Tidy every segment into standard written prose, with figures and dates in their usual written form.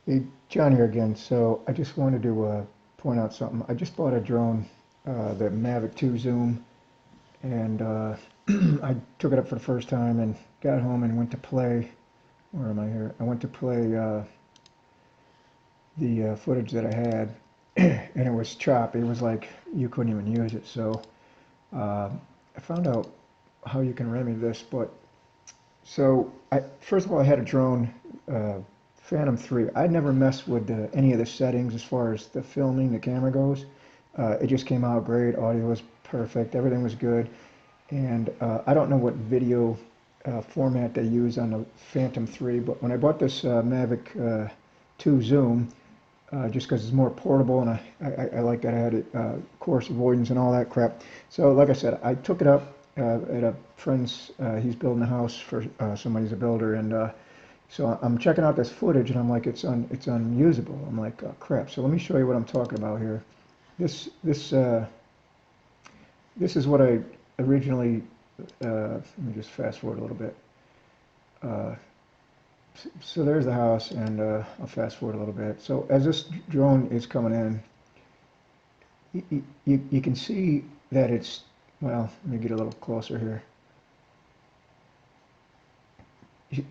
Hey, John here again. So I just wanted to point out something. I just bought a drone, the Mavic 2 Zoom, and I took it up for the first time and got home and went to play. Where am I here? I went to play the footage that I had, and it was choppy. It was like you couldn't even use it. So uh, I found out how you can remedy this. But so first of all, I had a drone. Uh, Phantom 3. I'd never messed with any of the settings as far as the filming, the camera goes. It just came out great. Audio was perfect. Everything was good. And I don't know what video format they use on the Phantom 3, but when I bought this Mavic 2 Zoom, just because it's more portable and I like that I had it, coarse avoidance and all that crap. So like I said, I took it up at a friend's, he's building a house for somebody's a builder, and so I'm checking out this footage and I'm like, it's unusable. I'm like, oh, crap. So let me show you what I'm talking about here. This this uh, this is what I originally. Let me just fast forward a little bit. Uh, so there's the house, and I'll fast forward a little bit. So as this drone is coming in, you can see that it's, well, let me get a little closer here.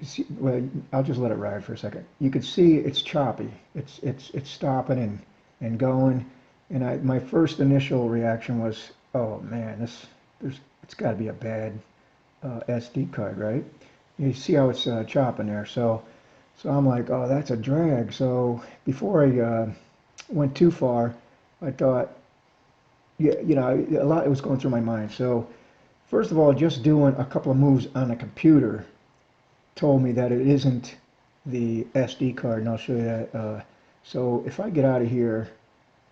See, well, I'll just let it ride for a second. You can see it's choppy. It's stopping and going. And my first initial reaction was, oh man, it's got to be a bad SD card, right? You see how it's chopping there. So I'm like, oh, that's a drag. So before I went too far, I thought, yeah, a lot was going through my mind. So first of all, just doing a couple of moves on a computer told me that it isn't the SD card, and I'll show you that. So if I get out of here,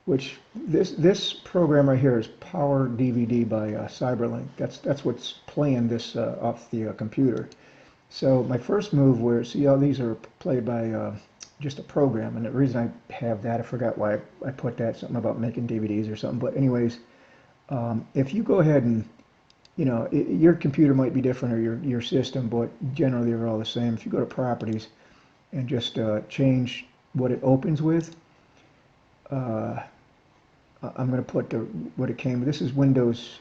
which this program right here is Power DVD by Cyberlink. That's what's playing this off the computer. So my first move, where see how these are played by just a program, and the reason I have that, I forgot why I put that, something about making DVDs or something. But anyways, if you go ahead and your computer might be different, or your system, but generally they're all the same. If you go to properties and just change what it opens with, uh, I'm going to put what it came with. This is Windows.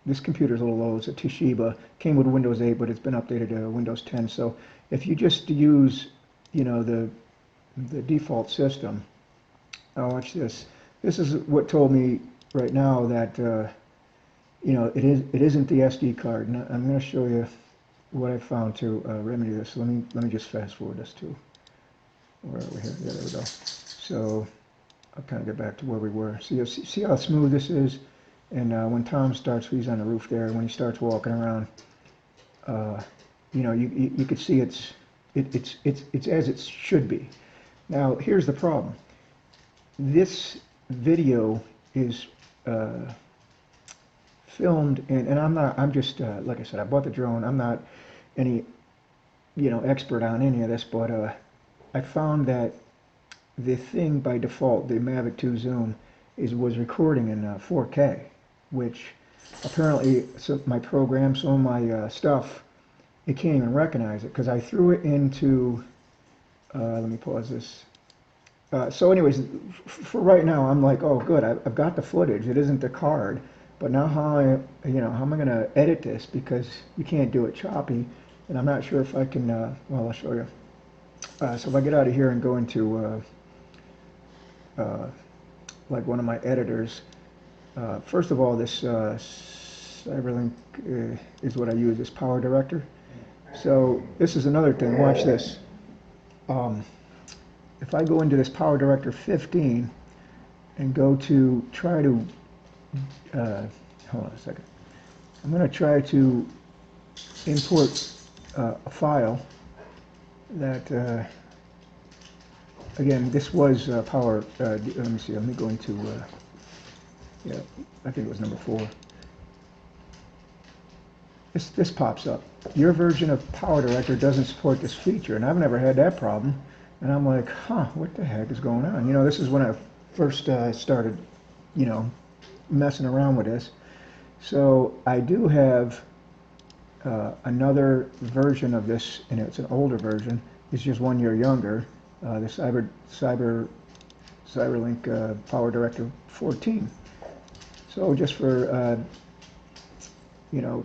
This computer's a little old. It's a Toshiba. Came with Windows 8, but it's been updated to Windows 10. So if you just use, the default system, now watch this. This is what told me right now that it isn't the SD card. And I'm going to show you what I found to remedy this. So let me just fast forward this to where are we here? Yeah, there we go. So I'll kind of get back to where we were. See how smooth this is? And when Tom starts, he's on the roof there. When he starts walking around, uh, you could see it's as it should be. Now here's the problem. This video is filmed, and I'm just like I said, I bought the drone. I'm not any expert on any of this, but I found that the thing by default, the Mavic 2 Zoom, was recording in 4K, which apparently my program, some of my stuff, it can't even recognize it because I threw it into. Let me pause this. So, anyways, for right now, I'm like, oh, good, I've got the footage. It isn't the card, but now how am I going to edit this, because you can't do it choppy, and I'm not sure if I can. Well, I'll show you. So if I get out of here and go into uh, like one of my editors. First of all, this Cyberlink is what I use, this Power Director. So this is another thing. Watch this. Um, if I go into this Power Director 15 and go to try to, hold on a second. I'm going to try to import a file that, again, this was Power, let me see, let me go into, yeah, I think it was number 4. This pops up. Your version of Power Director doesn't support this feature, and I've never had that problem. And I'm like, huh, what the heck is going on? This is when I first started, messing around with this. So I do have another version of this, and it's an older version. It's just 1 year younger. the CyberLink Power Director 14. So just for you know,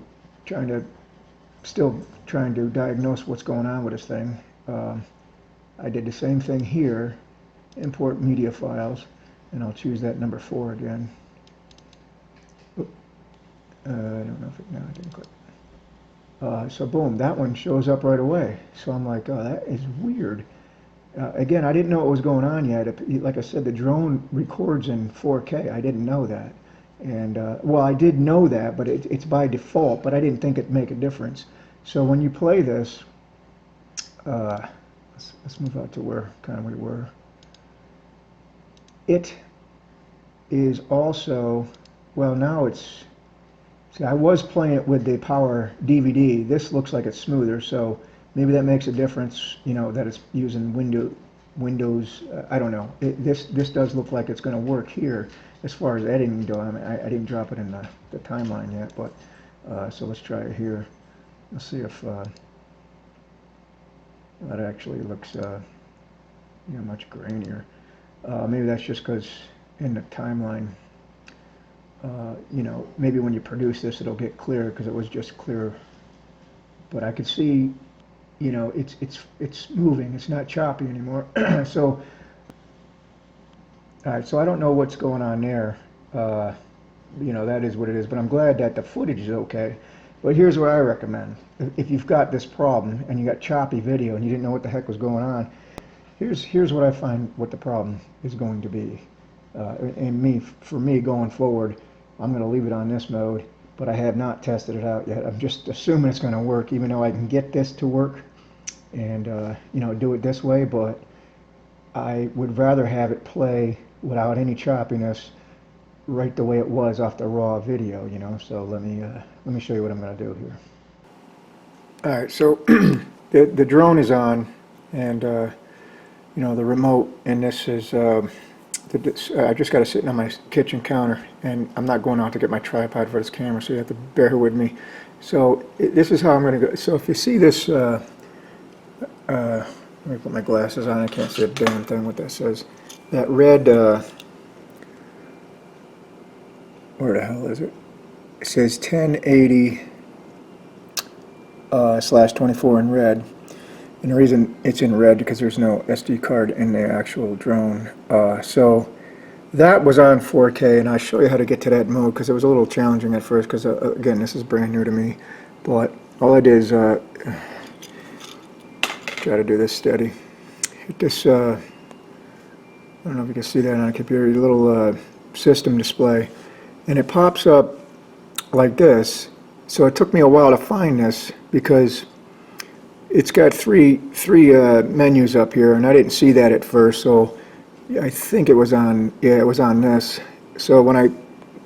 still trying to diagnose what's going on with this thing. I did the same thing here, import media files, and I'll choose that number 4 again. I don't know if it, no, I didn't click. So boom, that one shows up right away. So I'm like, oh, that is weird. Again, I didn't know what was going on yet. Like I said, the drone records in 4K. I didn't know that. And, well, I did know that, but it's by default, but I didn't think it'd make a difference. So when you play this, let's move out to where kind of we were. It is also, well, now it's, see, I was playing it with the Power DVD. This looks like it's smoother, so maybe that makes a difference, you know, that it's using Windows, I don't know. This does look like it's going to work here as far as editing goes. I mean, I didn't drop it in the timeline yet, but so let's try it here. Let's see if that actually looks you know, much grainier. Maybe that's just because in the timeline, you know, maybe when you produce this it'll get clear because it was just clear. But I could see, you know, it's moving. It's not choppy anymore. So, all right. So I don't know what's going on there. You know, that is what it is. But I'm glad that the footage is okay. But here's what I recommend: if you've got this problem and you got choppy video and you didn't know what the heck was going on, here's what I find what the problem is going to be. And for me going forward, I'm going to leave it on this mode. But I have not tested it out yet. I'm just assuming it's going to work, even though I can get this to work and you know, do it this way. But I would rather have it play without any choppiness, right the way it was off the raw video, you know. So let me show you what I'm going to do here. All right, so the drone is on, and you know, the remote, and this is I just got it sitting on my kitchen counter, and I'm not going out to get my tripod for this camera, so you have to bear with me. So this is how I'm going to go. So if you see this, let me put my glasses on. I can't see a damn thing what that says. That red, where the hell is it? It says 1080 /24 in red. And the reason it's in red because there's no SD card in the actual drone. So that was on 4K, and I'll show you how to get to that mode because it was a little challenging at first because, again, this is brand new to me. But all I did is try to do this steady. Hit this, I don't know if you can see that on a computer, your little system display. And it pops up like this. So it took me a while to find this because it's got three menus up here, and I didn't see that at first, so I think it was on, yeah, it was on this. So when I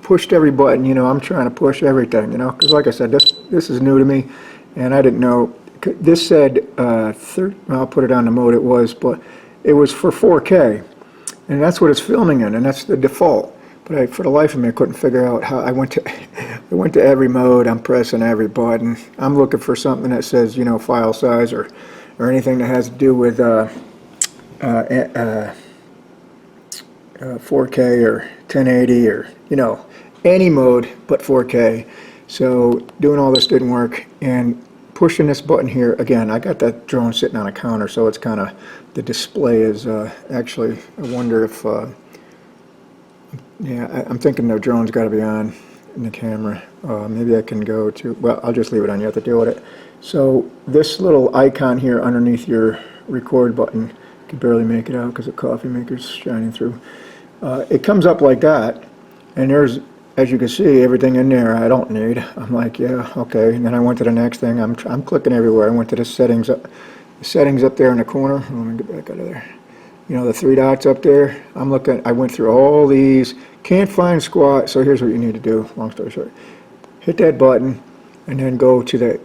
pushed every button, you know, I'm trying to push everything, you know, because like I said, this is new to me, and I didn't know. This said, I'll put it on the mode it was, but it was for 4K, and that's what it's filming in, and that's the default. But for the life of me, I couldn't figure out how. I went to every mode. I'm pressing every button. I'm looking for something that says, you know, file size or anything that has to do with 4K or 1080 or, you know, any mode but 4K. So doing all this didn't work, and pushing this button here again. I got that drone sitting on a counter, so it's kind of, the display is actually. I wonder if. Yeah, I'm thinking the drone's got to be on in the camera. Maybe I can go to, well, I'll just leave it on. You have to deal with it. So this little icon here underneath your record button, you can barely make it out because the coffee maker's shining through. It comes up like that, and there's, as you can see, everything in there I don't need. I'm like, yeah, okay. And then I went to the next thing. I'm clicking everywhere. I went to the settings up there in the corner. Let me get back out of there. You know, the 3 dots up there. I'm looking. I went through all these. Can't find squat. So here's what you need to do. Long story short, hit that button, and then go to the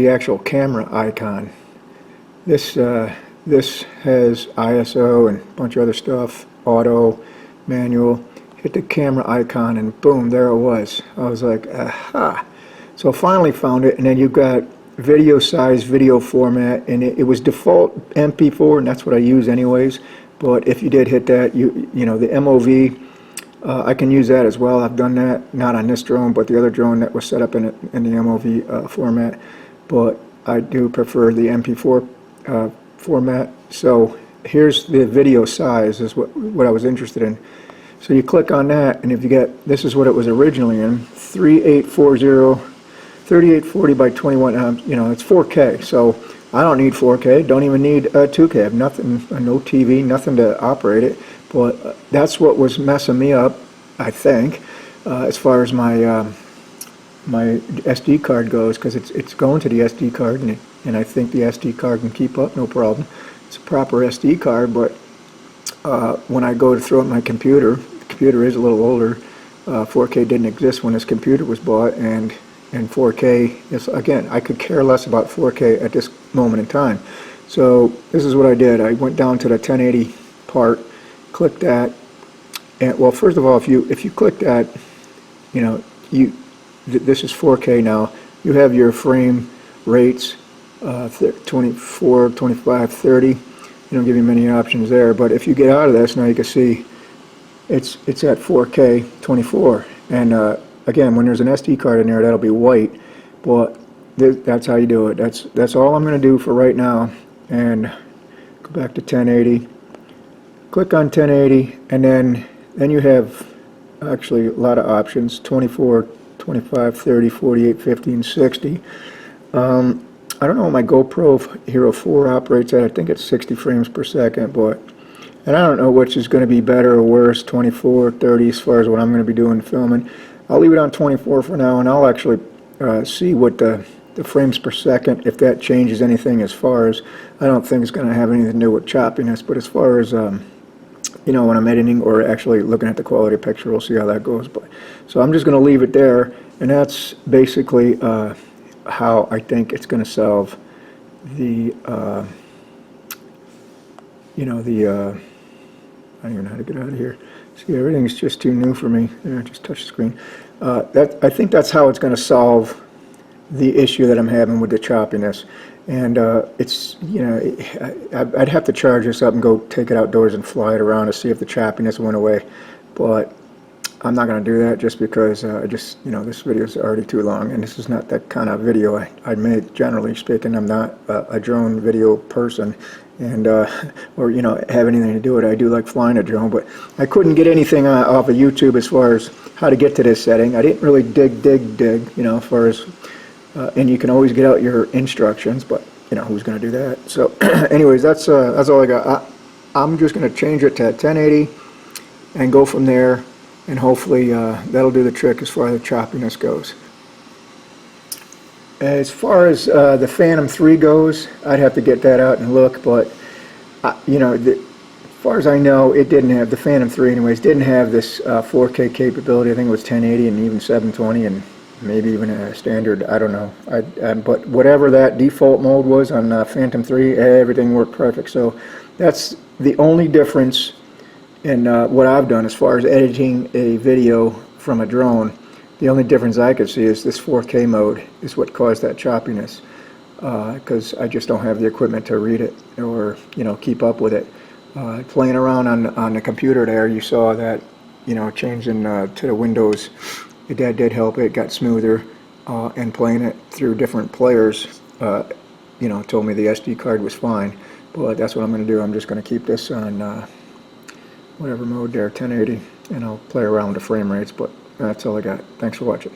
actual camera icon. This has ISO and a bunch of other stuff. Auto, manual. Hit the camera icon, and boom, there it was. I was like, aha! So I finally found it, and then you've got video size, video format, and it was default MP4, and that's what I use anyways. But if you did hit that, you know, the MOV, I can use that as well. I've done that, not on this drone, but the other drone that was set up in the MOV format. But I do prefer the MP4 format. So here's the video size, is what I was interested in. So you click on that, and if you get, this is what it was originally in, 3840 by 21, you know, it's 4K. So I don't need 4K, don't even need 2K. I have nothing, no TV, nothing to operate it. But that's what was messing me up, I think, as far as my my SD card goes, because it's going to the SD card, and I think the SD card can keep up, no problem. It's a proper SD card, but when I go to throw up my computer, the computer is a little older. 4K didn't exist when this computer was bought, and 4K is, again, I could care less about 4K at this moment in time. So this is what I did. I went down to the 1080 part, clicked that, and well, first of all, if you click that, you know, this is 4K now. You have your frame rates, 24, 25, 30. You don't give you many options there, but if you get out of this, now you can see it's at 4K 24, and again, when there's an SD card in there, that'll be white, but that's how you do it. That's all I'm going to do for right now. And go back to 1080, click on 1080, and then you have actually a lot of options: 24, 25, 30, 48, 50, and 60. I don't know what my GoPro Hero 4 operates at. I think it's 60 frames per second, and I don't know which is going to be better or worse, 24, 30, as far as what I'm going to be doing filming. I'll leave it on 24 for now, and I'll actually see what the frames per second, if that changes anything. As far as, I don't think it's going to have anything to do with choppiness, but as far as you know, when I'm editing or actually looking at the quality of picture, we'll see how that goes. But so I'm just going to leave it there, and that's basically how I think it's going to solve the you know, the I don't even know how to get out of here. See, everything's just too new for me. There, just touch the screen. I think that's how it's going to solve the issue that I'm having with the choppiness. And it's, you know, I'd have to charge this up and go take it outdoors and fly it around to see if the choppiness went away. But I'm not going to do that, just because you know, this video is already too long, and this is not that kind of video I make. Generally speaking, I'm not a drone video person, and or, you know, have anything to do with it. I do like flying a drone, but I couldn't get anything off of YouTube as far as how to get to this setting. I didn't really dig, you know, as far as and you can always get out your instructions, but you know, who's going to do that? So anyways, that's all I got. I'm just going to change it to 1080 and go from there, and hopefully that'll do the trick as far as the choppiness goes. As far as the Phantom 3 goes, I'd have to get that out and look, but you know, as far as I know, it didn't have, the Phantom 3 anyways, didn't have this 4K capability. I think it was 1080 and even 720, and maybe even a standard, I don't know. But whatever that default mode was on Phantom 3, everything worked perfect. So that's the only difference in what I've done as far as editing a video from a drone. The only difference I could see is this 4K mode is what caused that choppiness, because I just don't have the equipment to read it or, you know, keep up with it. Playing around on the computer there, you saw that, you know, changing to the Windows, that did help. It got smoother, and playing it through different players, you know, told me the SD card was fine. But that's what I'm going to do. I'm just going to keep this on whatever mode there, 1080, and I'll play around with the frame rates. But that's all I got. Thanks for watching.